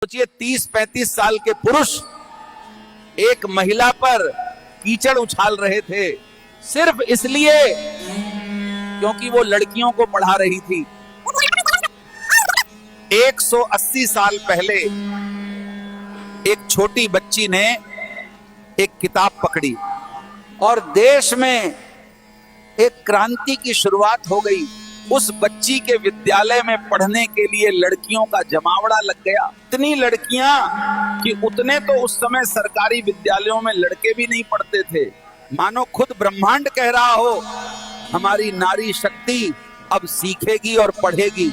सोचिए 30-35 साल के पुरुष एक महिला पर कीचड़ उछाल रहे थे सिर्फ इसलिए क्योंकि वो लड़कियों को पढ़ा रही थी। 180 साल पहले एक छोटी बच्ची ने एक किताब पकड़ी और देश में एक क्रांति की शुरुआत हो गई। उस बच्ची के विद्यालय में पढ़ने के लिए लड़कियों का जमावड़ा लग गया। इतनी लड़कियां कि उतने तो उस समय सरकारी विद्यालयों में लड़के भी नहीं पढ़ते थे। मानो खुद ब्रह्मांड कह रहा हो हमारी नारी शक्ति अब सीखेगी और पढ़ेगी।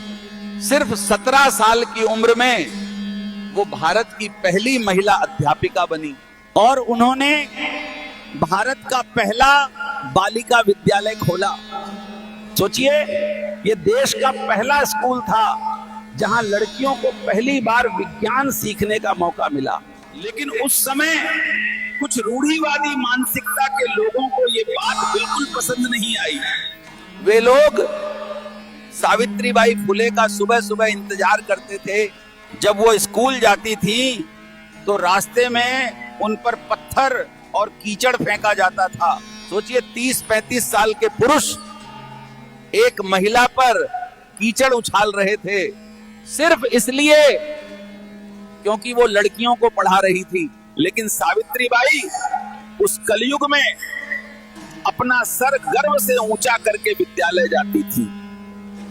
सिर्फ 17 साल की उम्र में वो भारत की पहली महिला अध्यापिका बनी और उन्होंने भारत का पहला बालिका विद्यालय खोला। सोचिए ये देश का पहला स्कूल था जहां लड़कियों को पहली बार विज्ञान सीखने का मौका मिला। लेकिन उस समय कुछ रूढ़िवादी मानसिकता के लोगों को ये बात बिल्कुल पसंद नहीं आई। वे लोग सावित्रीबाई फुले का सुबह सुबह इंतजार करते थे। जब वो स्कूल जाती थी तो रास्ते में उन पर पत्थर और कीचड़ फेंका जाता था। सोचिए 30-35 साल के पुरुष एक महिला पर कीचड़ उछाल रहे थे सिर्फ इसलिए क्योंकि वो लड़कियों को पढ़ा रही थी। लेकिन सावित्रीबाई उस कलयुग में अपना सर गर्व से ऊंचा करके विद्यालय जाती थी।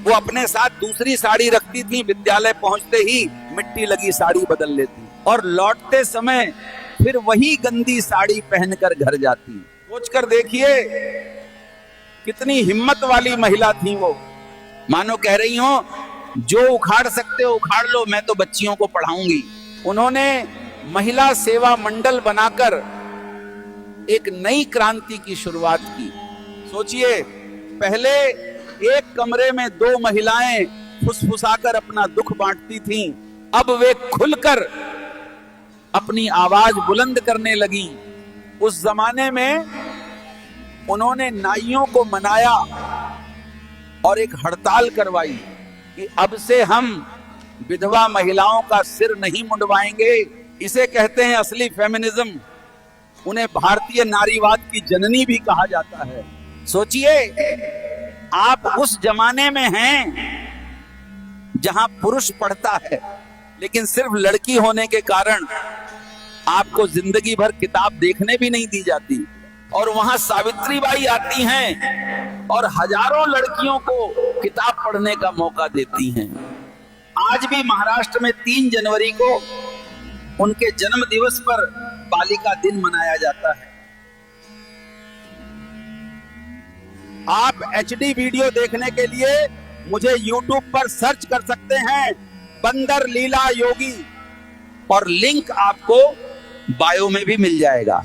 वो अपने साथ दूसरी साड़ी रखती थी, विद्यालय पहुंचते ही मिट्टी लगी साड़ी बदल लेती और लौटते समय फिर वही गंदी साड़ी पहनकर घर जाती। सोचकर देखिए कितनी हिम्मत वाली महिला थी वो। मानो कह रही हो जो उखाड़ सकते हो उखाड़ लो, मैं तो बच्चियों को पढ़ाऊंगी। उन्होंने महिला सेवा मंडल बनाकर एक नई क्रांति की शुरुआत की। सोचिए पहले एक कमरे में 2 महिलाएं फुसफुसाकर अपना दुख बांटती थीं, अब वे खुलकर अपनी आवाज बुलंद करने लगी। उस जमाने में उन्होंने नाइयों को मनाया और एक हड़ताल करवाई कि अब से हम विधवा महिलाओं का सिर नहीं मुंडवाएंगे। इसे कहते हैं असली फेमिनिज्म। उन्हें भारतीय नारीवाद की जननी भी कहा जाता है। सोचिए आप उस जमाने में हैं जहां पुरुष पढ़ता है लेकिन सिर्फ लड़की होने के कारण आपको जिंदगी भर किताब देखने भी नहीं दी जाती। और वहां सावित्रीबाई आती हैं और हजारों लड़कियों को किताब पढ़ने का मौका देती हैं। आज भी महाराष्ट्र में 3 जनवरी को उनके जन्म दिवस पर बालिका दिन मनाया जाता है। आप HD वीडियो देखने के लिए मुझे YouTube पर सर्च कर सकते हैं बंदर लीला योगी और लिंक आपको बायो में भी मिल जाएगा।